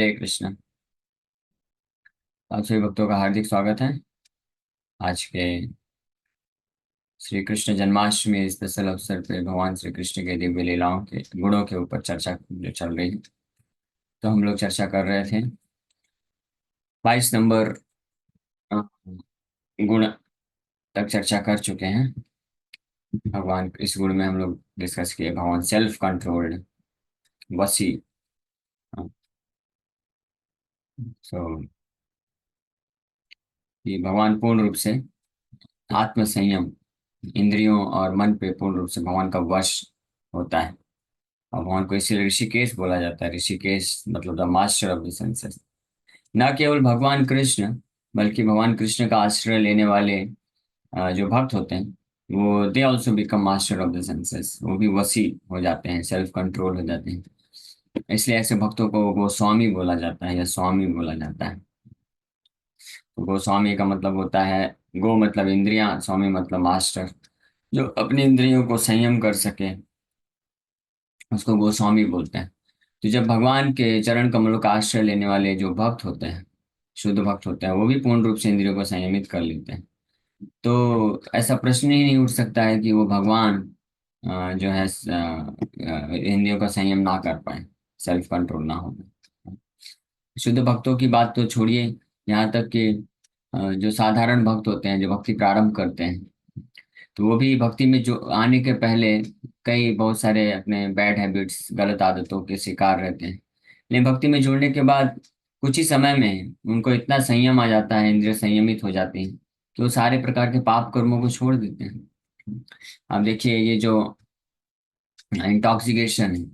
हरे कृष्ण। आप सभी भक्तों का हार्दिक स्वागत है। आज के श्री कृष्ण जन्माष्टमी स्पेशल अवसर पे भगवान श्री कृष्ण के दिव्य लीलाओं के गुणों के ऊपर चर्चा जो चल रही है, तो हम लोग चर्चा कर रहे थे 22 नंबर अ, गुण तक चर्चा कर चुके हैं। भगवान इस गुण में हम लोग डिस्कस किए भगवान सेल्फ कंट्रोल्ड, वसी। सो ये भगवान पूर्ण रूप से आत्म संयम, इंद्रियों और मन पे पूर्ण रूप से भगवान का वश होता है। और भगवान को इसीलिए ऋषिकेश बोला जाता है। ऋषिकेश मतलब the master of the senses. न केवल भगवान कृष्ण बल्कि भगवान कृष्ण का आश्रय लेने वाले जो भक्त होते हैं वो they also become master of the senses. वो भी वसी हो जाते हैं, सेल्फ कंट्रोल हो जाते हैं। इसलिए ऐसे भक्तों को गोस्वामी बोला जाता है या स्वामी बोला जाता है। तो गोस्वामी का मतलब होता है, गो मतलब इंद्रियां, स्वामी मतलब मास्टर। जो अपनी इंद्रियों को संयम कर सके उसको गोस्वामी बोलते हैं। तो जब भगवान के चरण कमलों का आश्रय लेने वाले जो भक्त होते हैं, शुद्ध भक्त होते हैं, वो भी पूर्ण रूप से इंद्रियों को संयमित कर लेते हैं। तो ऐसा प्रश्न ही नहीं उठ सकता है कि वो भगवान जो है इंद्रियों का संयम ना कर पाए, सेल्फ कंट्रोल ना हो। शुद्ध भक्तों की बात तो छोड़िए, यहाँ तक कि जो साधारण भक्त होते हैं, जो भक्ति प्रारंभ करते हैं, तो वो भी भक्ति में जो आने के पहले कई बहुत सारे अपने बैड हैबिट्स, गलत आदतों के शिकार रहते हैं। लेकिन भक्ति में जुड़ने के बाद कुछ ही समय में उनको इतना संयम आ जाता है, इंद्रिय संयमित हो जाती हैं कि वो सारे प्रकार के पाप कर्मों को छोड़ देते हैं। अब देखिए, ये जो इंटॉक्सिकेशन है,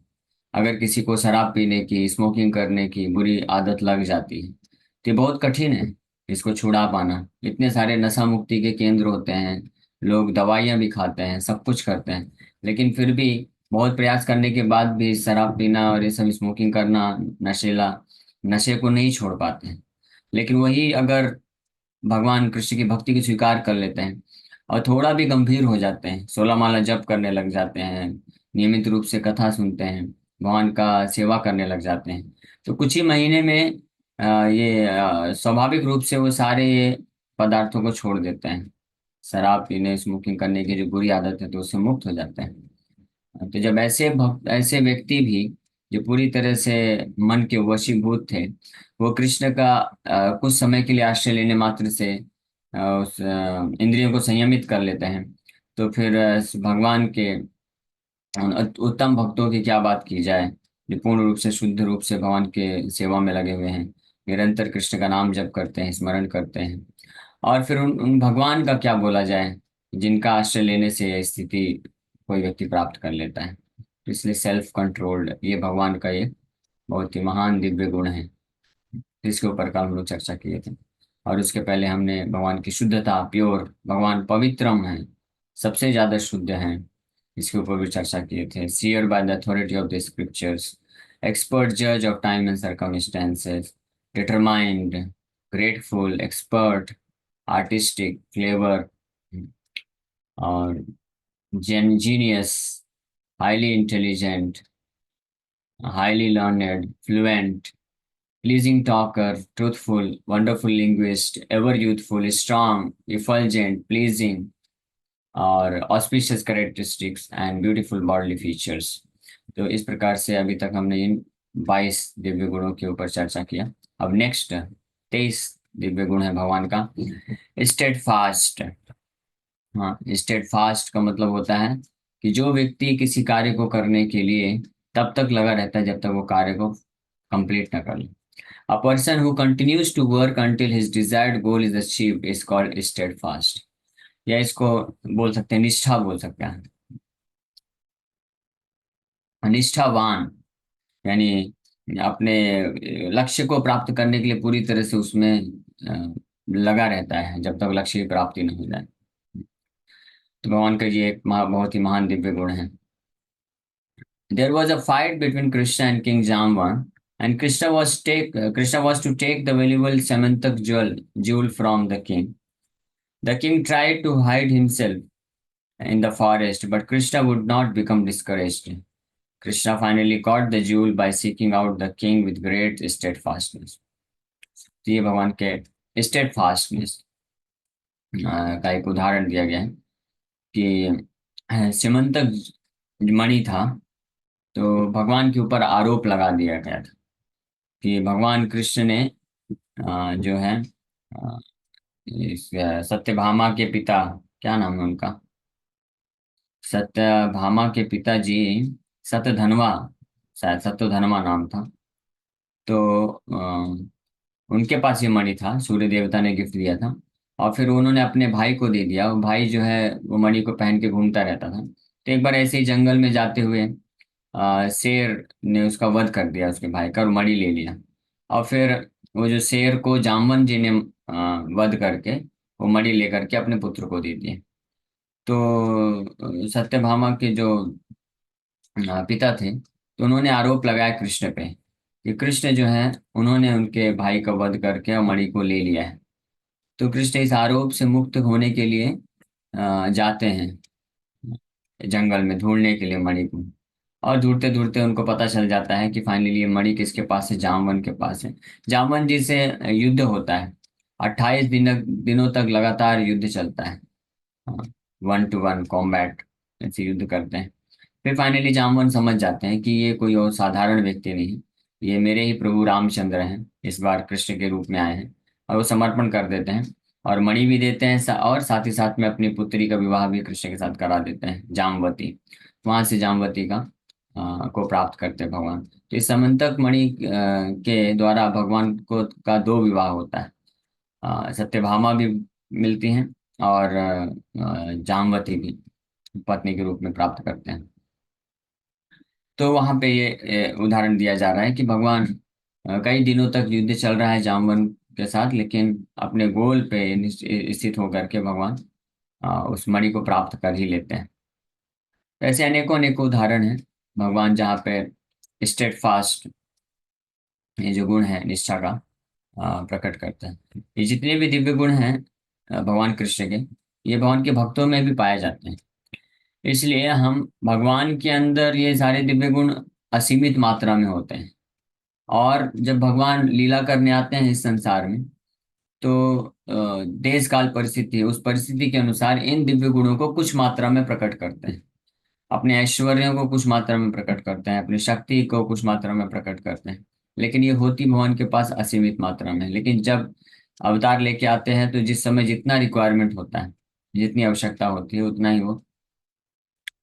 अगर किसी को शराब पीने की, स्मोकिंग करने की बुरी आदत लग जाती है तो ये बहुत कठिन है इसको छुड़ा पाना। इतने सारे नशा मुक्ति के केंद्र होते हैं, लोग दवाइयां भी खाते हैं, सब कुछ करते हैं, लेकिन फिर भी बहुत प्रयास करने के बाद भी शराब पीना और ये सब स्मोकिंग करना, नशेला नशे को नहीं छोड़ पाते हैं। लेकिन वही अगर भगवान कृष्ण की भक्ति को स्वीकार कर लेते हैं और थोड़ा भी गंभीर हो जाते हैं, 16 माला जप करने लग जाते हैं, नियमित रूप से कथा सुनते हैं, भगवान का सेवा करने लग जाते हैं, तो कुछ ही महीने में स्वाभाविक रूप से वो सारे ये पदार्थों को छोड़ देते हैं। शराब पीने, स्मोकिंग करने की जो बुरी आदत है तो उससे मुक्त हो जाते हैं। तो जब ऐसे व्यक्ति भी जो पूरी तरह से मन के वशीभूत थे, वो कृष्ण का कुछ समय के लिए आश्रय लेने मात्र से उस इंद्रियों को संयमित कर लेते हैं, तो फिर भगवान के उत्तम भक्तों की क्या बात की जाए, जो पूर्ण रूप से शुद्ध रूप से भगवान के सेवा में लगे हुए हैं, निरंतर कृष्ण का नाम जप करते हैं, स्मरण करते हैं। और फिर उन भगवान का क्या बोला जाए जिनका आश्रय लेने से यह स्थिति कोई व्यक्ति प्राप्त कर लेता है। तो इसलिए सेल्फ कंट्रोल्ड ये भगवान का ये बहुत ही महान दिव्य गुण है, जिसके ऊपर कल हम लोग चर्चा किए थे। और उसके पहले हमने भगवान की शुद्धता, प्योर, भगवान पवित्रम है, सबसे ज्यादा शुद्ध है, इसके ऊपर भी चर्चा किए थे। Seer by the authority of the scriptures, expert जज of time and circumstances, determined, grateful, expert, artistic, clever और genius, highly intelligent, highly learned, fluent, pleasing talker, truthful, wonderful linguist, ever youthful, strong, effulgent, pleasing, और auspicious characteristics and beautiful bodily features। तो इस प्रकार से अभी तक हमने इन 22 दिव्य गुणों के ऊपर चर्चा किया। अब नेक्स्ट 23 दिव्य गुण है भगवान का, स्टेड फास्ट। हाँ, स्टेड फास्ट का मतलब होता है कि जो व्यक्ति किसी कार्य को करने के लिए तब तक लगा रहता है जब तक वो कार्य को कंप्लीट ना कर ले। A person who continues to work until his desired goal is achieved is called steadfast। या इसको बोल सकते हैं, निष्ठा बोल सकते हैं। निष्ठावान यानी अपने लक्ष्य को प्राप्त करने के लिए पूरी तरह से उसमें लगा रहता है जब तक लक्ष्य की प्राप्ति नहीं हो जाए। तो भगवान का ये एक बहुत ही महान दिव्य गुण है। There was a fight between Krishna and King Jamban, and Krishna was to take the valuable Samantak jewel from the king. The king tried to hide himself in the forest, but Krishna would not become discouraged. Krishna finally caught the jewel by seeking out the king with great steadfastness. तो ये भगवान के steadfastness का एक उदाहरण दिया गया है कि सिमंतक मणि था, तो भगवान के ऊपर आरोप लगा दिया गया था कि भगवान कृष्ण ने जो है इस सत्यभामा के पिता, क्या नाम है उनका, सत्यभामा के पिताजी सतधनवा, शायद सत्यधनवा नाम था। तो उनके पास ये मणि था, सूर्य देवता ने गिफ्ट दिया था, और फिर उन्होंने अपने भाई को दे दिया। वो भाई जो है वो मणि को पहन के घूमता रहता था। तो एक बार ऐसे ही जंगल में जाते हुए शेर ने उसका वध कर दिया, उसके भाई का, और मणि ले लिया। और फिर वो जो शेर को जामवन जी ने वध करके वो मणि लेकर के अपने पुत्र को दे दिए। तो सत्यभामा के जो पिता थे, तो उन्होंने आरोप लगाया कृष्ण पे कि कृष्ण जो है उन्होंने उनके भाई का वध करके और मणि को ले लिया है। तो कृष्ण इस आरोप से मुक्त होने के लिए जाते हैं जंगल में ढूंढने के लिए मणि को। और ढूंढते ढूंढते उनको पता चल जाता है कि फाइनली ये मणि किसके पास है, जामवन के पास है। जामवन जी से युद्ध होता है, 28 दिनों तक लगातार युद्ध चलता है। 1-to-1 कॉम्बैट, ऐसे युद्ध करते हैं। फिर फाइनली जामवन समझ जाते हैं कि ये कोई और साधारण व्यक्ति नहीं, ये मेरे ही प्रभु रामचंद्र हैं, इस बार कृष्ण के रूप में आए हैं। और वो समर्पण कर देते हैं और मणि भी देते हैं, और साथ ही साथ में अपनी पुत्री का विवाह भी कृष्ण के साथ करा देते हैं, जामवती। वहां से जामवती का को प्राप्त करते हैं भगवान। तो इस समंतक मणि के द्वारा भगवान को का दो विवाह होता है। सत्यभामा भी मिलती हैं, और जामवती भी पत्नी के रूप में प्राप्त करते हैं। तो वहां पे ये उदाहरण दिया जा रहा है कि भगवान कई दिनों तक युद्ध चल रहा है जामवन के साथ, लेकिन अपने गोल पे स्थित होकर के भगवान उस मणि को प्राप्त कर ही लेते हैं। तो ऐसे अनेकों अनेकों उदाहरण हैं भगवान जहाँ पे स्टेट फास्ट, ये जो गुण है निष्ठा का, प्रकट करते हैं। ये जितने भी दिव्य गुण हैं भगवान कृष्ण के, ये भगवान के भक्तों में भी पाए जाते हैं। इसलिए हम भगवान के अंदर ये सारे दिव्य गुण असीमित मात्रा में होते हैं। और जब भगवान लीला करने आते हैं इस संसार में, तो देश काल परिस्थिति, उस परिस्थिति के अनुसार इन दिव्य गुणों को कुछ मात्रा में प्रकट करते हैं। अपने ऐश्वर्यों को कुछ मात्रा में प्रकट करते हैं, अपनी शक्ति को कुछ मात्रा में प्रकट करते हैं। लेकिन ये होती भगवान के पास असीमित मात्रा में। लेकिन जब अवतार लेके आते हैं तो जिस समय जितना रिक्वायरमेंट होता है, जितनी आवश्यकता होती है, उतना ही वो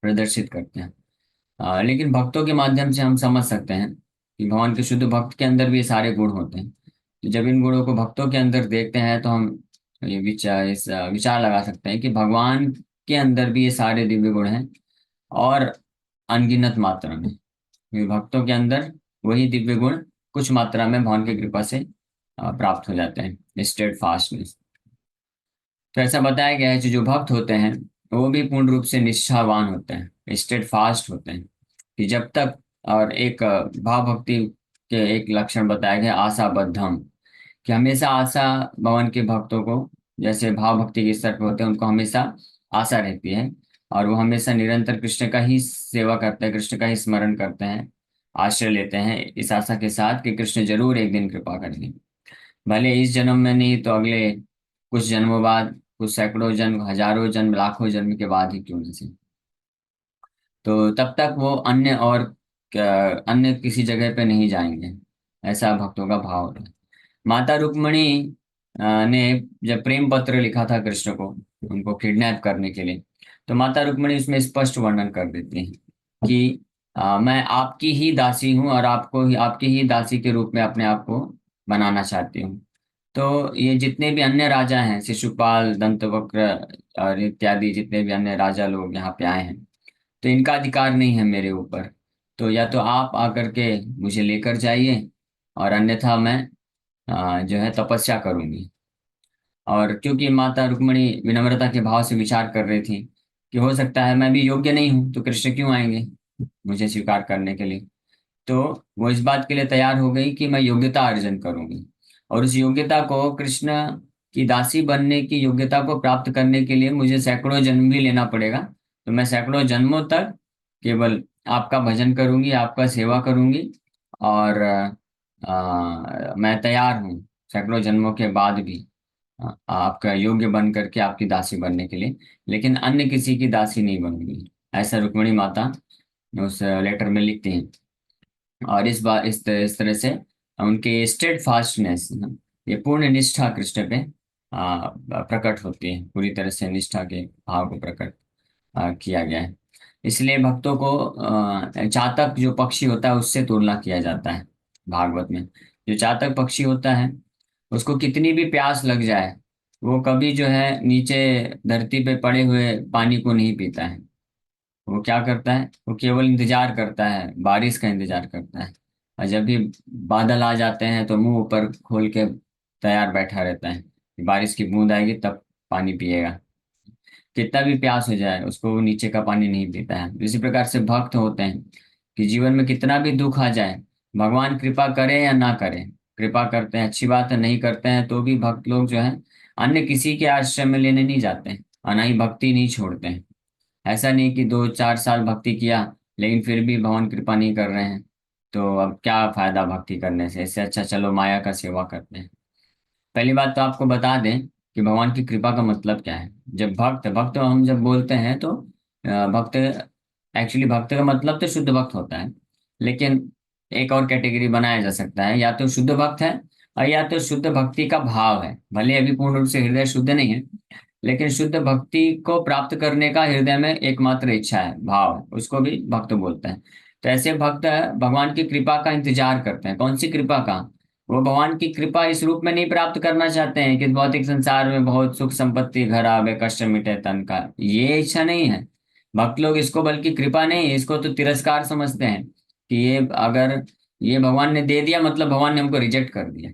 प्रदर्शित करते हैं। लेकिन भक्तों के माध्यम से हम समझ सकते हैं कि भगवान के शुद्ध भक्त के अंदर भी ये सारे गुण होते हैं। तो जब इन गुणों को भक्तों के अंदर देखते हैं तो हम ये विचार लगा सकते हैं कि भगवान के अंदर भी ये सारे दिव्य गुण हैं, और अनगिनत मात्रा में। क्योंकि भक्तों के अंदर वही दिव्य गुण कुछ मात्रा में भगवान की कृपा से प्राप्त हो जाते हैं, स्टेट फास्टनेस। तो ऐसा बताया गया है कि जो भक्त होते हैं वो भी पूर्ण रूप से निष्ठावान होते हैं, स्टेट फास्ट होते हैं। कि जब तक, और एक भाव भक्ति के एक लक्षण बताया गया, आशाबद्धम, कि हमेशा आशा, भगवान के भक्तों को जैसे भाव भक्ति के स्तर पर होते हैं उनको हमेशा आशा रहती है, और वो हमेशा निरंतर कृष्ण का ही सेवा करते हैं, कृष्ण का ही स्मरण करते हैं, आश्रय लेते हैं इस आशा के साथ कि कृष्ण जरूर एक दिन कृपा करेंगे। भले इस जन्म में नहीं तो अगले कुछ जन्मों बाद, कुछ सैकड़ों जन्म, हजारों जन्म, लाखों जन्म के बाद ही क्यों न सही, तो तब तक वो अन्य किसी जगह पे नहीं जाएंगे। ऐसा भक्तों का भाव होता है। माता रुक्मणी ने जब प्रेम पत्र लिखा था कृष्ण को उनको किडनैप करने के लिए, तो माता रुक्मणी उसमें स्पष्ट वर्णन कर देती हैं कि मैं आपकी ही दासी हूँ, और आपको ही, आपकी ही दासी के रूप में अपने आप को बनाना चाहती हूँ। तो ये जितने भी अन्य राजा हैं, शिशुपाल, दंतवक्र और इत्यादि जितने भी अन्य राजा लोग यहाँ पे आए हैं, तो इनका अधिकार नहीं है मेरे ऊपर। तो या तो आप आकर के मुझे लेकर जाइए, और अन्यथा मैं जो है तपस्या करूंगी। और क्योंकि माता रुक्मणी विनम्रता के भाव से विचार कर रही थी कि हो सकता है मैं भी योग्य नहीं हूं, तो कृष्ण क्यों आएंगे मुझे स्वीकार करने के लिए। तो वो इस बात के लिए तैयार हो गई कि मैं योग्यता अर्जन करूंगी, और उस योग्यता को, कृष्ण की दासी बनने की योग्यता को प्राप्त करने के लिए मुझे सैकड़ों जन्म भी लेना पड़ेगा। तो मैं सैकड़ों जन्मों तक केवल आपका भजन करूंगी, आपका सेवा करूंगी, और मैं तैयार हूँ सैकड़ों जन्मों के बाद भी आपका योग्य बन करके आपकी दासी बनने के लिए, लेकिन अन्य किसी की दासी नहीं बनूंगी। ऐसा रुक्मिणी माता उस लेटर में लिखती हैं। और इस बार इस तरह से उनके स्टेड फास्टनेस, ये पूर्ण निष्ठा कृष्ण पे प्रकट होती है। पूरी तरह से निष्ठा के भाव को प्रकट किया गया है। इसलिए भक्तों को चातक जो पक्षी होता है उससे तुलना किया जाता है भागवत में। जो चातक पक्षी होता है उसको कितनी भी प्यास लग जाए, वो कभी जो है नीचे धरती पे पड़े हुए पानी को नहीं पीता है। वो क्या करता है, वो केवल इंतजार करता है, बारिश का इंतजार करता है। और जब भी बादल आ जाते हैं तो मुंह ऊपर खोल के तैयार बैठा रहता है कि बारिश की बूंद आएगी तब पानी पिएगा। कितना भी प्यास हो जाए उसको वो नीचे का पानी नहीं पीता है। इसी प्रकार से भक्त होते हैं कि जीवन में कितना भी दुख आ जाए, भगवान कृपा करे या ना करे, कृपा करते हैं अच्छी बात है, नहीं करते हैं तो भी भक्त लोग जो है अन्य किसी के आश्रय में लेने नहीं जाते हैं, और ना ही भक्ति नहीं छोड़ते हैं। ऐसा नहीं कि 2-4 साल भक्ति किया लेकिन फिर भी भगवान कृपा नहीं कर रहे हैं, तो अब क्या फायदा भक्ति करने से, इससे अच्छा चलो माया का सेवा करते हैं। पहली बात तो आपको बता दें कि भगवान की कृपा का मतलब क्या है। जब भक्त भक्त हम जब बोलते हैं तो भक्त, एक्चुअली भक्त का मतलब तो शुद्ध भक्त होता है, लेकिन एक और कैटेगरी बनाया जा सकता है, या तो शुद्ध भक्त है और या तो शुद्ध भक्ति का भाव है। भले अभी पूर्ण रूप से हृदय शुद्ध नहीं है, लेकिन शुद्ध भक्ति को प्राप्त करने का हृदय में एकमात्र इच्छा है, भाव है, उसको भी भक्त बोलते हैं। तो ऐसे भक्त भगवान की कृपा का इंतजार करते हैं। कौन सी कृपा का? वो भगवान की कृपा इस रूप में नहीं प्राप्त करना चाहते हैं कि भौतिक संसार में बहुत सुख संपत्ति, घर आवे, कष्ट मिटे तन का, ये इच्छा नहीं है। भक्त लोग इसको बल्कि कृपा नहीं, इसको तो तिरस्कार समझते हैं कि ये अगर ये भगवान ने दे दिया मतलब भगवान ने हमको रिजेक्ट कर दिया।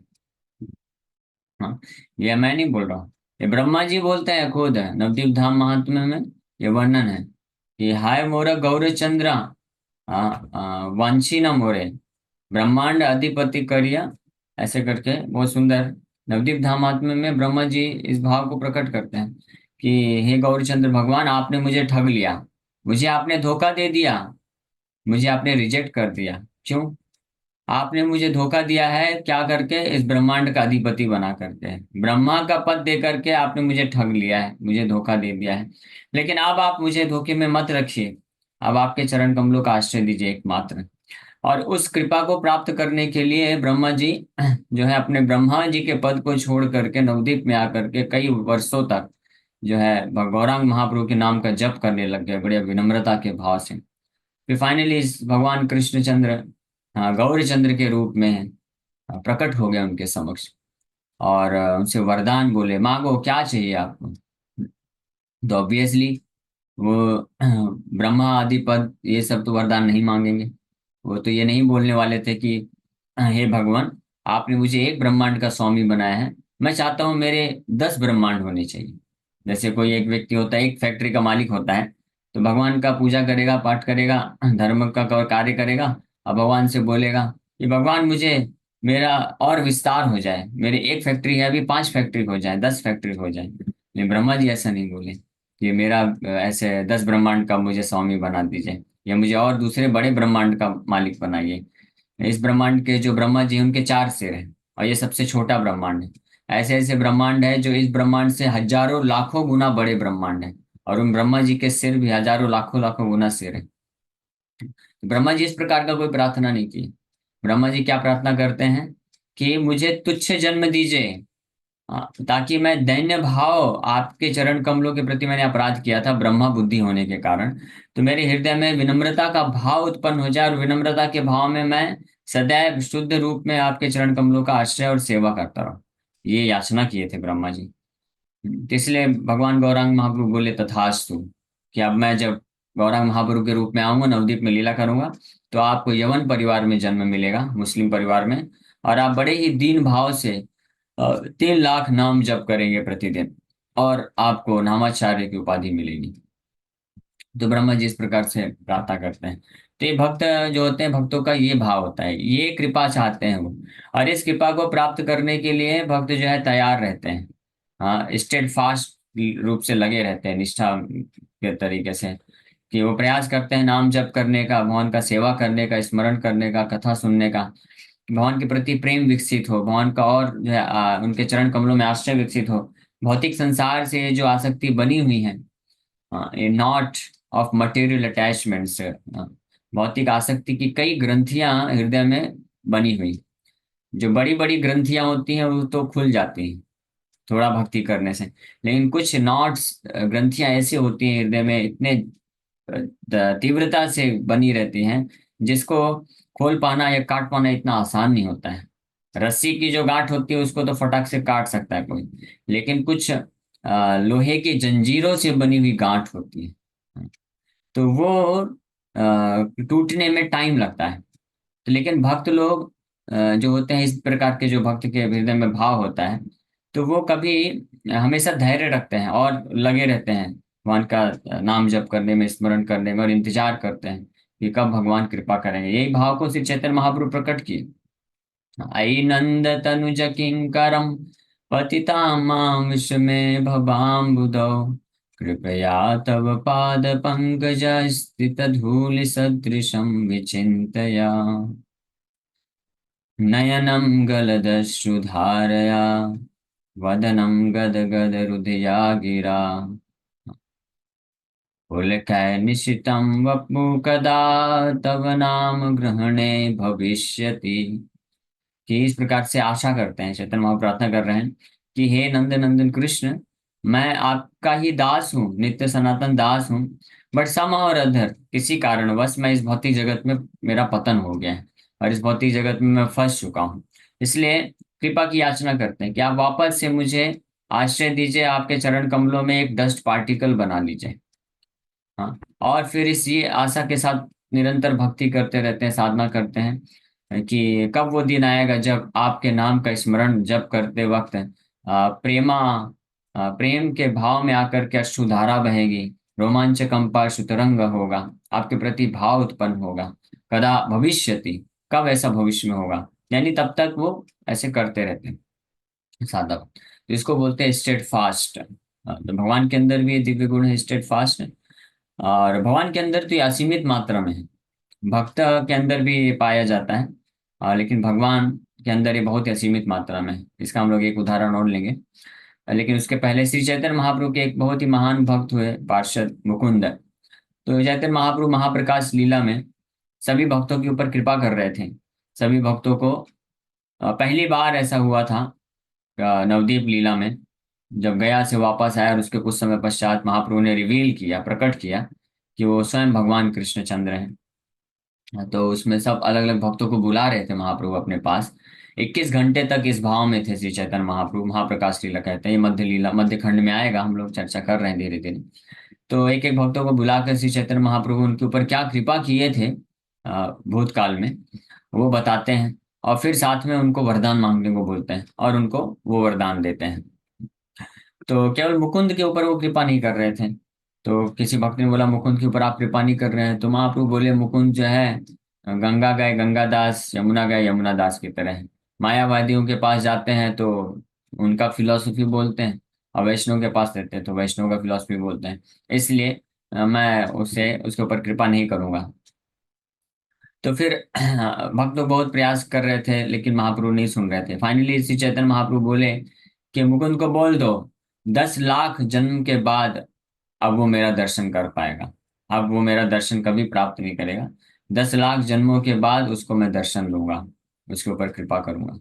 हाँ, ये मैं नहीं बोल रहा हूँ, ये ब्रह्मा जी बोलते हैं खुद है नवदीप धाम महात्म्य में। ये वर्णन है कि हाय मोर गौर चंद्रा, वांछी न मोरे, ब्रह्मांड अधिपति करिया, ऐसे करके बहुत सुंदर नवदीप धाम महात्म्य में ब्रह्मा जी इस भाव को प्रकट करते हैं कि हे गौरचंद्र भगवान, आपने मुझे ठग लिया, मुझे आपने धोखा दे दिया, मुझे आपने रिजेक्ट कर दिया। क्यों? आपने मुझे धोखा दिया है, क्या करके? इस ब्रह्मांड का अधिपति बना करके, ब्रह्मा का पद दे करके आपने मुझे ठग लिया है, मुझे धोखा दे दिया है। लेकिन अब आप मुझे धोखे में मत रखिए, अब आपके चरण कमलों का आश्रय दीजिए एकमात्र। और उस कृपा को प्राप्त करने के लिए ब्रह्मा जी जो है अपने ब्रह्मा जी के पद को छोड़ करके नवद्वीप में आकर के कई वर्षों तक जो है गौरांग महाप्रभु के नाम का जप करने लग गए बड़े विनम्रता के भाव से। फिर फाइनली इस भगवान कृष्णचंद्र गौरीचंद्र के रूप में प्रकट हो गए उनके समक्ष, और उनसे वरदान बोले मांगो क्या चाहिए आपको। तो ऑब्वियसली वो ब्रह्मा आदि पद ये सब तो वरदान नहीं मांगेंगे। वो तो ये नहीं बोलने वाले थे कि हे भगवान, आपने मुझे एक ब्रह्मांड का स्वामी बनाया है, मैं चाहता हूँ मेरे 10 ब्रह्मांड होने चाहिए। जैसे कोई एक व्यक्ति होता है, एक फैक्ट्री का मालिक होता है, तो भगवान का पूजा करेगा, पाठ करेगा, धर्म का कार्य करेगा, और भगवान से बोलेगा कि भगवान मुझे मेरा और विस्तार हो जाए, मेरे एक फैक्ट्री है अभी 5 फैक्ट्री हो जाए, 10 फैक्ट्री हो जाए। लेकिन ब्रह्मा जी ऐसा नहीं बोले कि मेरा ऐसे 10 ब्रह्मांड का मुझे स्वामी बना दीजिए, या मुझे और दूसरे बड़े ब्रह्मांड का मालिक बनाइए। इस ब्रह्मांड के जो ब्रह्मा जी हैं उनके 4 सिर हैं, और ये सबसे छोटा ब्रह्मांड है। ऐसे ऐसे ब्रह्मांड है जो इस ब्रह्मांड से हजारों लाखों गुना बड़े ब्रह्मांड है, और उन ब्रह्मा जी के सिर भी हजारों लाखों लाखों गुना सिर है। तो ब्रह्मा जी इस प्रकार का कोई प्रार्थना नहीं की। ब्रह्मा जी क्या प्रार्थना करते हैं कि मुझे तुच्छ जन्म दीजिए, ताकि मैं दैन्य भाव, आपके चरण कमलों के प्रति मैंने अपराध किया था ब्रह्मा बुद्धि होने के कारण, तो मेरे हृदय में विनम्रता का भाव उत्पन्न हो जाए, और विनम्रता के भाव में मैं सदैव शुद्ध रूप में आपके चरण कमलों का आश्रय और सेवा करता रहूं। ये याचना किए थे ब्रह्मा जी। तो इसलिए भगवान गौरांग महाप्रभु बोले तथास्तु, कि अब मैं जब गौरांग महाप्रभु के रूप में आऊंगा, नवद्वीप में लीला करूंगा, तो आपको यवन परिवार में जन्म मिलेगा, मुस्लिम परिवार में, और आप बड़े ही दीन भाव से 3 लाख नाम जप करेंगे प्रतिदिन, और आपको नामाचार्य की उपाधि मिलेगी। तो ब्रह्मा जी इस प्रकार से प्रार्थना करते हैं। तो ये भक्त जो होते हैं, भक्तों का ये भाव होता है, ये कृपा चाहते हैं वो। और इस कृपा को प्राप्त करने के लिए भक्त जो है तैयार रहते हैं, हाँ, स्टेड फास्ट रूप से लगे रहते हैं निष्ठा के तरीके से। कि वो प्रयास करते हैं नाम जप करने का, भगवान का सेवा करने का, स्मरण करने का, कथा सुनने का, भगवान के प्रति प्रेम विकसित हो, भगवान का और जो है उनके चरण कमलों में आश्रय विकसित हो। भौतिक संसार से जो आसक्ति बनी हुई है, ए नॉट ऑफ मटेरियल अटैचमेंट्स, भौतिक आसक्ति की कई ग्रंथियां हृदय में बनी हुई, जो बड़ी बड़ी ग्रंथियां होती हैं वो तो खुल जाती हैं थोड़ा भक्ति करने से। लेकिन कुछ नॉट्स, ग्रंथियां ऐसी होती हैं हृदय में, इतने तीव्रता से बनी रहती हैं, जिसको खोल पाना या काट पाना इतना आसान नहीं होता है। रस्सी की जो गांठ होती है उसको तो फटाक से काट सकता है कोई, लेकिन कुछ लोहे की जंजीरों से बनी हुई गांठ होती है, तो वो टूटने में टाइम लगता है। तो लेकिन भक्त लोग जो होते हैं, इस प्रकार के जो भक्त के हृदय में भाव होता है, तो वो कभी हमेशा धैर्य रखते हैं और लगे रहते हैं भगवान का नाम जप करने में, स्मरण करने में, और इंतजार करते हैं कि कब भगवान कृपा करेंगे। यही भाव को श्री चैतन्य महाप्रभु प्रकट किए। अयि नंद तनुज किंकरम पतितां मां विस्मय भवाम्बुधौ, कृपया तव पाद पंकज स्थित धूलि सदृशं विचिन्तया, नयनं गलदश्रुधारया वदनं गदगद हृदया गिरा, पुलकैर्निशितं वपु कदा तव नाम ग्रहणे भविष्यति। कि इस प्रकार से आशा करते हैं, चैतन्य महाप्रभु प्रार्थना कर रहे हैं कि हे नंद नंदन कृष्ण, मैं आपका ही दास हूँ, नित्य सनातन दास हूँ, बट सम और अधर किसी कारणवश मैं इस भौतिक जगत में, मेरा पतन हो गया है और इस भौतिक जगत में मैं फंस चुका हूँ। इसलिए कृपा की याचना करते हैं कि आप वापस से मुझे आश्रय दीजिए, आपके चरण कमलों में एक डस्ट पार्टिकल बना लीजिए। हाँ, और फिर इस ये आशा के साथ निरंतर भक्ति करते रहते हैं, साधना करते हैं कि कब वो दिन आएगा जब आपके नाम का स्मरण जप करते वक्त प्रेम के भाव में आकर के अश्रुधारा बहेगी, रोमांच कंपा शुतरंग होगा, आपके प्रति भाव उत्पन्न होगा। कदा भविष्यति, कब ऐसा भविष्य में होगा, यानी तब तक वो ऐसे करते रहते हैं साधक। तो इसको बोलते हैं स्टेट फास्ट। तो भगवान के अंदर भी ये दिव्य गुण है, स्टेट फास्ट। और भगवान के अंदर तो ये असीमित मात्रा में है, भक्त के अंदर भी ये पाया जाता है, लेकिन भगवान के अंदर ये बहुत ही असीमित मात्रा में है। इसका हम लोग एक उदाहरण और लेंगे। लेकिन उसके पहले श्री चैतन्य महाप्रभु के एक बहुत ही महान भक्त हुए पार्षद मुकुंद। तो चैतन्य महाप्रभु महाप्रकाश लीला में सभी भक्तों के ऊपर कृपा कर रहे थे। सभी भक्तों को पहली बार ऐसा हुआ था नवदीप लीला में, जब गया से वापस आया और उसके कुछ समय पश्चात महाप्रभु ने रिवील किया, प्रकट किया कि वो स्वयं भगवान कृष्णचंद्र हैं। तो उसमें सब अलग अलग भक्तों को बुला रहे थे महाप्रभु अपने पास। 21 घंटे तक इस भाव में थे श्री चैतन्य महाप्रभु। महाप्रकाश लीला कहते हैं, ये मध्य लीला मध्य खंड में आएगा, हम लोग चर्चा कर रहे हैं धीरे धीरे। तो एक एक भक्तों को बुलाकर श्री चैतन्य महाप्रभु उनके ऊपर क्या कृपा किए थे भूतकाल में, वो बताते हैं। और फिर साथ में उनको वरदान मांगने को बोलते हैं और उनको वो वरदान देते हैं। तो केवल मुकुंद के ऊपर वो कृपा नहीं कर रहे थे। तो किसी भक्त ने बोला मुकुंद के ऊपर आप कृपा नहीं कर रहे हैं, तो महाप्रभु बोले मुकुंद जो है गंगा गए गंगादास, यमुना गए यमुनादास की तरह है। मायावादियों के पास जाते हैं तो उनका फिलॉसफी बोलते हैं, और वैष्णव के पास रहते हैं तो वैष्णव का फिलॉसफी बोलते हैं। इसलिए मैं उससे उसके ऊपर कृपा नहीं करूंगा। तो फिर भक्त लोग बहुत प्रयास कर रहे थे लेकिन महाप्रभु नहीं सुन रहे थे। फाइनली श्री चैतन्य महाप्रभु बोले कि मुकुंद को बोल दो, 10 लाख जन्म के बाद अब वो मेरा दर्शन कर पाएगा। अब वो मेरा दर्शन कभी प्राप्त नहीं करेगा, 10 लाख जन्मों के बाद उसको मैं दर्शन लूंगा, उसके ऊपर कृपा करूंगा।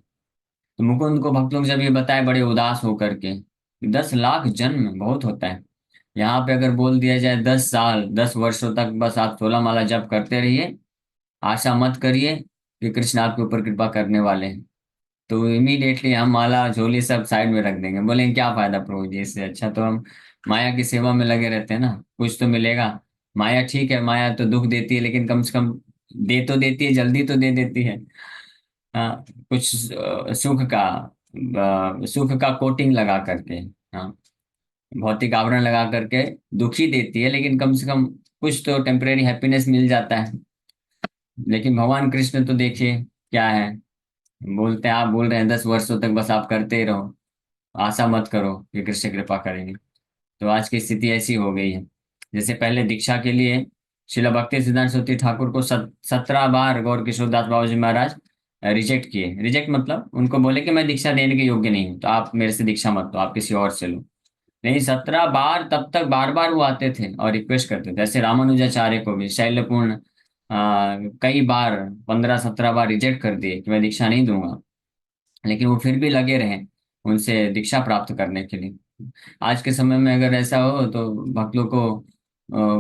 तो मुकुंद को भक्त लोग जब ये बताए बड़े उदास होकर के, 10 लाख जन्म बहुत होता है। यहाँ पे अगर बोल दिया जाए 10 साल, 10 वर्षों तक बस आप 16 माला जप करते रहिए, आशा मत करिए कि कृष्ण आपके ऊपर कृपा करने वाले हैं, तो इमीडिएटली हम माला झोली सब साइड में रख देंगे, बोलेंगे क्या फायदा प्रभु जी, इससे अच्छा तो हम माया की सेवा में लगे रहते हैं ना, कुछ तो मिलेगा। माया ठीक है, माया तो दुख देती है, लेकिन कम से कम दे तो देती है, जल्दी तो दे देती है। हाँ, कुछ सुख का कोटिंग लगा करके, हाँ, भौतिक आवरण लगा करके दुखी देती है, लेकिन कम से कम कुछ तो टेम्परेरी हैप्पीनेस मिल जाता है। लेकिन भगवान कृष्ण तो देखिए क्या है, बोलते हैं, आप बोल रहे हैं 10 वर्षों तक बस आप करते ही रहो, आशा मत करो कि कृष्ण कृपा करेंगे। तो आज की स्थिति ऐसी हो गई है। जैसे पहले दीक्षा के लिए शिला भक्ति सिद्धांत सरस्वती ठाकुर को 17 बार गौर किशोर दास बाबा जी महाराज रिजेक्ट किए। रिजेक्ट मतलब उनको बोले कि मैं दीक्षा देने के योग्य नहीं हूँ, तो आप मेरे से दीक्षा मत लो, आप किसी और से लो। नहीं, 17 बार, तब तक बार बार वो आते थे और रिक्वेस्ट करते थे। ऐसे रामानुजाचार्य को भी शैल्यपूर्ण कई बार 15-17 बार रिजेक्ट कर दिए कि मैं दीक्षा नहीं दूंगा, लेकिन वो फिर भी लगे रहे उनसे दीक्षा प्राप्त करने के लिए। आज के समय में अगर ऐसा हो तो भक्तों को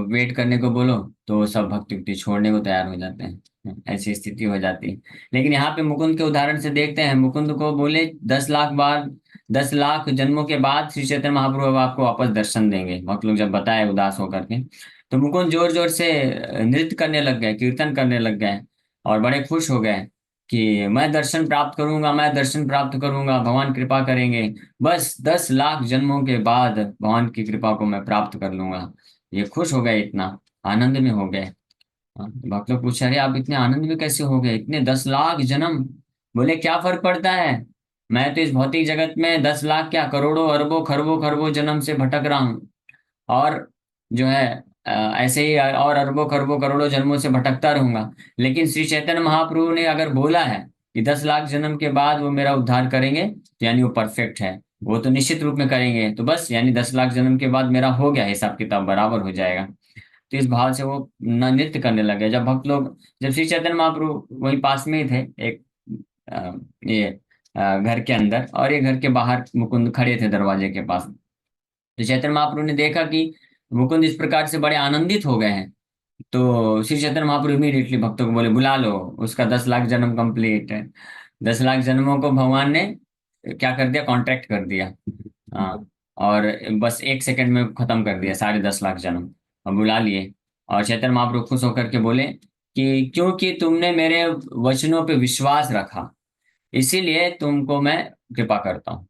वेट करने को बोलो तो सब भक्ति उक्ति छोड़ने को तैयार हो जाते हैं, ऐसी स्थिति हो जाती है। लेकिन यहाँ पे मुकुंद के उदाहरण से देखते हैं, मुकुंद को बोले 10 लाख बार, 10 लाख जन्मों के बाद श्री चैतन्य महाप्रभु अब आपको वापस दर्शन देंगे। भक्त लोग जब बताए उदास होकर के, तो मुकुंद जोर जोर से नृत्य करने लग गए, कीर्तन करने लग गए और बड़े खुश हो गए कि मैं दर्शन प्राप्त करूंगा, मैं दर्शन प्राप्त करूंगा, भगवान कृपा करेंगे, बस 10 लाख जन्मों के बाद भगवान की कृपा को मैं प्राप्त कर लूंगा। ये खुश हो गए, इतना आनंद में हो गए। हाँ, तो भक्त लोग पूछे, अरे आप इतने आनंद में कैसे हो गए, इतने 10 लाख जन्म? बोले क्या फर्क पड़ता है, मैं तो इस भौतिक जगत में 10 लाख क्या, करोड़ों अरबों खरबों खरबों जन्म से भटक रहा हूँ, और जो है ऐसे ही और अरबों खरबों करोड़ों जन्मों से भटकता रहूंगा। लेकिन श्री चैतन्य महाप्रभु ने अगर बोला है कि 10 लाख जन्म के बाद वो मेरा उद्धार करेंगे, तो यानी वो परफेक्ट है, वो तो निश्चित रूप में करेंगे, तो बस यानी 10 लाख जन्म के बाद मेरा हो गया, हिसाब किताब बराबर हो जाएगा। तो इस भाव से वो नृत्य करने लगे। जब भक्त लोग, जब श्री चैतन्य महाप्रभु वहीं पास में ही थे, एक अ, ये घर के अंदर, और ये घर के बाहर मुकुंद खड़े थे दरवाजे के पास। तो चैतन्य महाप्रभु ने देखा कि मुकुंद इस प्रकार से बड़े आनंदित हो गए हैं, तो श्री चैतन्य महाप्रभु इमीडिएटली भक्तों को बोले, बुला लो, उसका 10 लाख जन्म कंप्लीट है। 10 लाख जन्मों को भगवान ने क्या कर दिया, कॉन्ट्रैक्ट कर दिया। हाँ, और बस 1 सेकंड में खत्म कर दिया साढ़े 10 लाख जन्म, और बुला लिए। और चैतन्य महाप्रभु खुश होकर के बोले कि क्योंकि तुमने मेरे वचनों पे विश्वास रखा, इसीलिए तुमको मैं कृपा करता हूँ।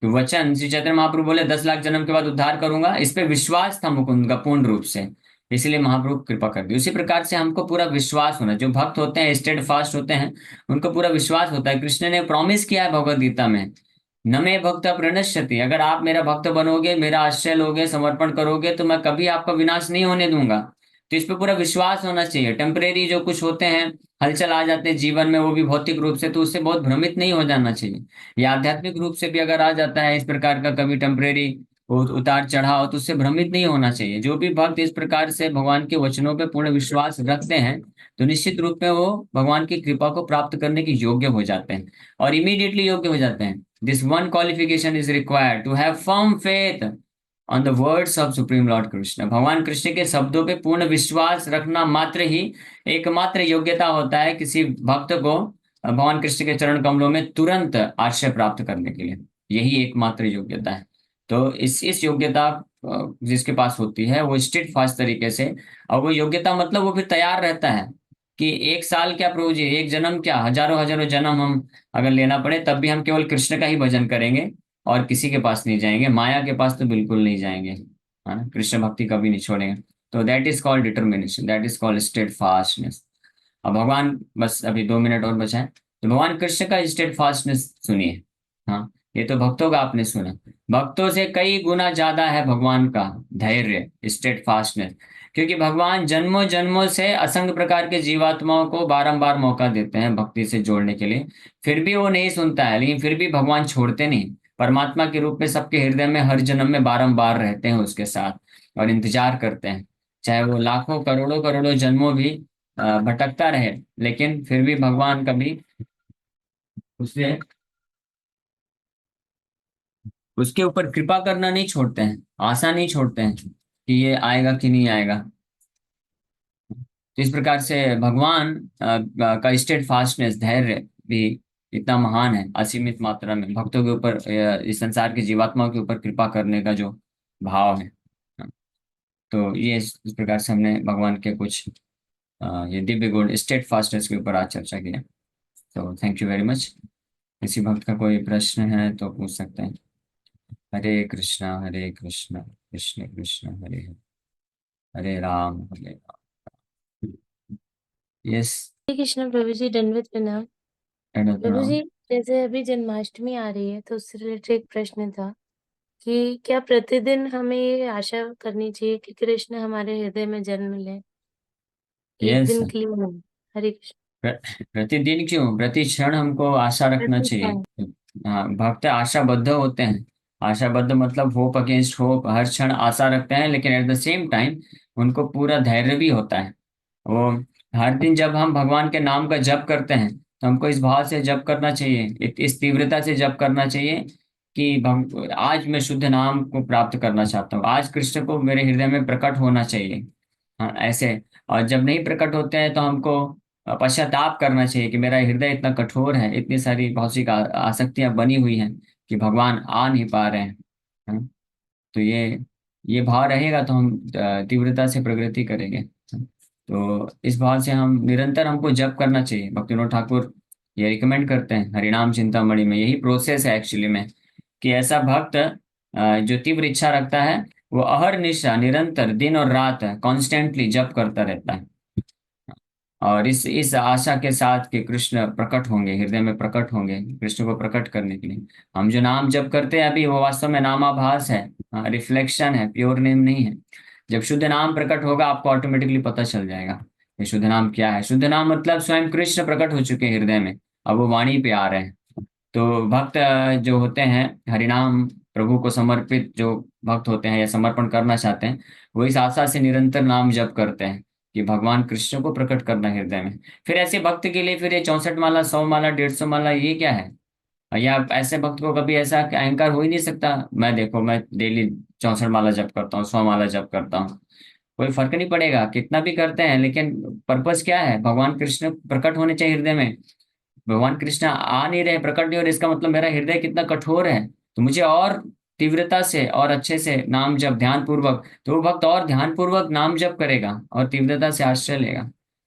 तो वचन श्री चैतन्य महाप्रभु बोले 10 लाख जन्म के बाद उद्धार करूंगा, इस पे विश्वास था मुकुंद का पूर्ण रूप से, इसलिए महाप्रभु कृपा कर दी। उसी प्रकार से हमको पूरा विश्वास होना, जो भक्त होते हैं स्टेड फास्ट होते हैं, उनको पूरा विश्वास होता है। कृष्ण ने प्रॉमिस किया है भगवत गीता में, न मे भक्त प्रणश्यति, अगर आप मेरा भक्त बनोगे, मेरा आश्रय लोगे, समर्पण करोगे, तो मैं कभी आपका विनाश नहीं होने दूंगा। तो इस पे पूरा विश्वास होना चाहिए। टेम्परेरी जो कुछ होते हैं, हलचल आ जाते हैं जीवन में, वो भी भौतिक रूप से, तो उससे बहुत भ्रमित नहीं हो जाना चाहिए। या आध्यात्मिक रूप से भी अगर आ जाता है इस प्रकार का कभी टेम्परेरी उतार चढ़ाव, तो उससे भ्रमित नहीं होना चाहिए। जो भी भक्त इस प्रकार से भगवान के वचनों पे पूर्ण विश्वास रखते हैं, तो निश्चित रूप में वो भगवान की कृपा को प्राप्त करने के योग्य हो जाते हैं, और इमीडिएटली योग्य हो जाते हैं। This one qualification is required, to have firm faith on the words of supreme lord Krishna. भगवान कृष्ण के शब्दों पे पूर्ण विश्वास रखना मात्र ही एकमात्र योग्यता होता है किसी भक्त को भगवान कृष्ण के चरण कमलों में तुरंत आश्रय प्राप्त करने के लिए। यही एकमात्र योग्यता है। तो इस योग्यता जिसके पास होती है, वो स्टेट फास्ट तरीके से, और वो योग्यता मतलब वो फिर तैयार रहता है कि 1 साल क्या प्रभु जी, एक जन्म क्या, हजारों हजारों जन्म हम अगर लेना पड़े, तब भी हम केवल कृष्ण का ही भजन करेंगे, और किसी के पास नहीं जाएंगे, माया के पास तो बिल्कुल नहीं जाएंगे, है ना, कृष्ण भक्ति कभी नहीं छोड़ेंगे। तो that is called determination, that is called state fastness. अब भगवान, बस अभी 2 मिनट और बचा है, तो भगवान कृष्ण का स्टेट फास्टनेस सुनिए। हाँ, ये तो भक्तों का आपने सुना, भक्तों से कई गुना ज्यादा है भगवान का धैर्य, स्टेट फास्टनेस। क्योंकि भगवान जन्मों जन्मों से असंख्य प्रकार के जीवात्माओं को बारंबार मौका देते हैं भक्ति से जोड़ने के लिए, फिर भी वो नहीं सुनता है, लेकिन फिर भी भगवान छोड़ते नहीं। परमात्मा के रूप में सबके हृदय में हर जन्म में बारंबार रहते हैं उसके साथ, और इंतजार करते हैं, चाहे वो लाखों करोड़ों करोड़ों जन्मों भी भटकता रहे, लेकिन फिर भी भगवान कभी उसे, उसके ऊपर कृपा करना नहीं छोड़ते हैं, आशा नहीं छोड़ते हैं कि ये आएगा कि नहीं आएगा। तो इस प्रकार से भगवान का स्टेट फास्टनेस, धैर्य भी इतना महान है, असीमित मात्रा में भक्तों के ऊपर, इस संसार के जीवात्माओं के ऊपर कृपा करने का जो भाव है। तो ये इस प्रकार से हमने भगवान के कुछ ये दिव्य गुण स्टेट फास्टनेस के ऊपर आज चर्चा की है। तो थैंक यू वेरी मच। किसी भक्त का कोई प्रश्न है तो पूछ सकते हैं। हरे कृष्णा कृष्ण कृष्ण हरे हरे, हरे राम हरे राम। यस। हरे कृष्ण प्रभु जी, दंडवत प्रणाम। प्रभु प्रणाम। जी, जैसे अभी जन्माष्टमी आ रही है तो उससे रिलेटेड एक प्रश्न था कि क्या प्रतिदिन हमें ये आशा करनी चाहिए कि कृष्ण हमारे हृदय में जन्म लें? एक यस। दिन के लिए नहीं। हरे कृष्ण। प्रतिदिन क्यों, प्रति क्षण हमको आशा रखना चाहिए। प्रतिक्षण। हाँ, भक्त आशाबद्ध होते हैं। आशाबद्ध मतलब होप अगेंस्ट होप, हर क्षण आशा रखते हैं, लेकिन एट द सेम टाइम उनको पूरा धैर्य भी होता है। वो हर दिन जब हम भगवान के नाम का जप करते हैं तो हमको इस भाव से जप करना चाहिए, इस तीव्रता से जप करना चाहिए कि आज मैं शुद्ध नाम को प्राप्त करना चाहता हूँ, आज कृष्ण को मेरे हृदय में प्रकट होना चाहिए। हाँ, ऐसे। और जब नहीं प्रकट होते हैं तो हमको पश्चाताप करना चाहिए कि मेरा हृदय इतना कठोर है, इतनी सारी भौतिक आसक्तियां बनी हुई हैं कि भगवान आ नहीं पा रहे हैं। हाँ, तो ये भाव रहेगा तो हम तीव्रता से प्रगति करेंगे। तो इस भाव से हम निरंतर हमको जप करना चाहिए। भक्तिविनोद ठाकुर ये रिकमेंड करते हैं हरिनाम चिंतामणि में, यही प्रोसेस है एक्चुअली में, कि ऐसा भक्त जो तीव्र इच्छा रखता है वो अहर्निशा निरंतर दिन और रात कॉन्स्टेंटली जप करता रहता है। और इस आशा के साथ कि कृष्ण प्रकट होंगे, हृदय में प्रकट होंगे कृष्ण को प्रकट करने के लिए। हम जो नाम जप करते हैं अभी वो वास्तव में नामाभास है, रिफ्लेक्शन है, प्योर नेम नहीं है। जब शुद्ध नाम प्रकट होगा आपको ऑटोमेटिकली पता चल जाएगा कि शुद्ध नाम क्या है। शुद्ध नाम मतलब स्वयं कृष्ण प्रकट हो चुके हैं हृदय में, अब वो वाणी पे आ रहे हैं। तो भक्त जो होते हैं हरिनाम प्रभु को समर्पित जो भक्त होते हैं या समर्पण करना चाहते हैं, वो इस आशा से निरंतर नाम जप करते हैं कि भगवान कृष्ण को प्रकट करना है हृदय में। फिर ऐसे भक्त के लिए फिर ये 64 माला, 100 माला, 150 माला, ये क्या है? या ऐसे भक्त को कभी ऐसा अहंकार हो ही नहीं सकता, मैं देखो मैं डेली 64 माला जप करता हूँ, 100 माला जप करता हूँ। कोई फर्क नहीं पड़ेगा कितना भी करते हैं, लेकिन पर्पस क्या है? भगवान कृष्ण प्रकट होने चाहिए हृदय में। भगवान कृष्ण आ नहीं रहे, प्रकट नहीं हो रहे, इसका मतलब मेरा हृदय कितना कठोर है। तो मुझे और तीव्रता से और अच्छे से नाम जप ध्यान पूर्वक, तो वो भक्त और ध्यान पूर्वक नाम जप करेगा और तीव्रता से आश्रय लेगा।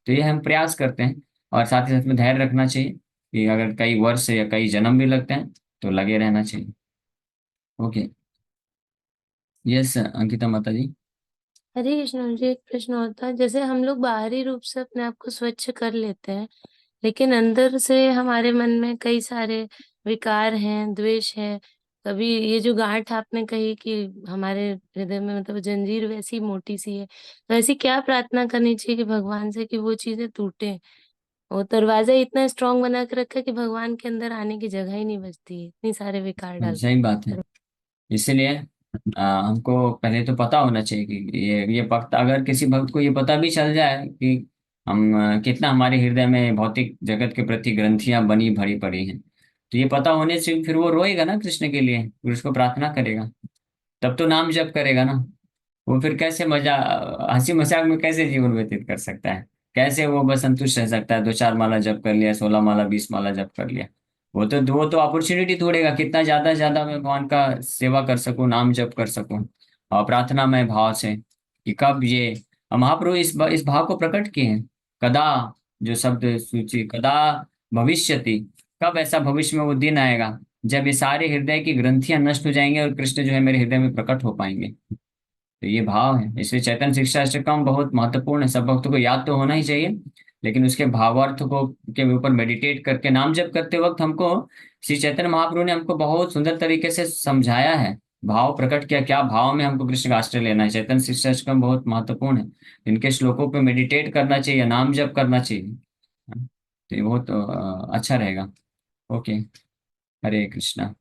तो ये हम प्रयास करते हैं। और साथ ही साथ में धैर्य रखना चाहिए कि अगर कई वर्ष या कई जन्म भी लगते हैं तो लगे रहना चाहिए। ओके। यस अंकिता माता जी। हरे कृष्ण। मुझे एक प्रश्न होता है, जैसे हम लोग बाहरी रूप से अपने आप को स्वच्छ कर लेते हैं, लेकिन अंदर से हमारे मन में कई सारे विकार हैं, द्वेष है। कभी ये जो गांठ आपने कही कि हमारे हृदय में मतलब जंजीर वैसी मोटी सी है, तो ऐसी क्या प्रार्थना करनी चाहिए कि भगवान से कि वो चीजें टूटे? वो दरवाजा इतना स्ट्रांग बना के रखा है कि भगवान के अंदर आने की जगह ही नहीं बचती है, इतनी सारे विकार डाल सही बात है। इसीलिए हमको पहले तो पता होना चाहिए कि ये भक्त, अगर किसी भक्त को ये पता भी चल जाए कि हम कितना हमारे हृदय में भौतिक जगत के प्रति ग्रंथियां बनी भरी पड़ी हैं, तो ये पता होने से फिर वो रोएगा ना कृष्ण के लिए, फिर उसको प्रार्थना करेगा, तब तो नाम जप करेगा ना। वो फिर कैसे मजा, हंसी मजाक में कैसे जीवन व्यतीत कर सकता है? कैसे वो बस संतुष्ट रह सकता है? 2-4 माला जप कर लिया, 16 माला, 20 माला जप कर लिया, वो तो अपॉर्चुनिटी ढूंढेगा कितना ज्यादा से ज्यादा मैं भगवान का सेवा कर सकूं, नाम जप कर सकूं। और प्रार्थना में भाव से कि कब ये महाप्रभु इस भाव को प्रकट किए हैं। कदा, जो शब्द सूची, कदा भविष्यति, कब ऐसा भविष्य में वो दिन आएगा जब ये सारे हृदय की ग्रंथियां नष्ट हो जाएंगे और कृष्ण जो है मेरे हृदय में प्रकट हो पाएंगे। तो ये भाव है, इसलिए चैतन्य शिक्षा अष्टकम बहुत महत्वपूर्ण है, सब भक्तों को याद तो होना ही चाहिए। लेकिन उसके भावार्थ को के ऊपर मेडिटेट करके नाम जप करते वक्त हमको श्री चैतन्य महाप्रभु ने हमको बहुत सुंदर तरीके से समझाया है, भाव प्रकट किया, क्या भाव में हमको कृष्ण का आश्रय लेना है। चैतन्य शिक्षा अष्टकम बहुत महत्वपूर्ण है, इनके श्लोकों पे मेडिटेट करना चाहिए, नाम जप करना चाहिए। हाँ, तो ये बहुत अच्छा रहेगा। ओके। हरे कृष्णा।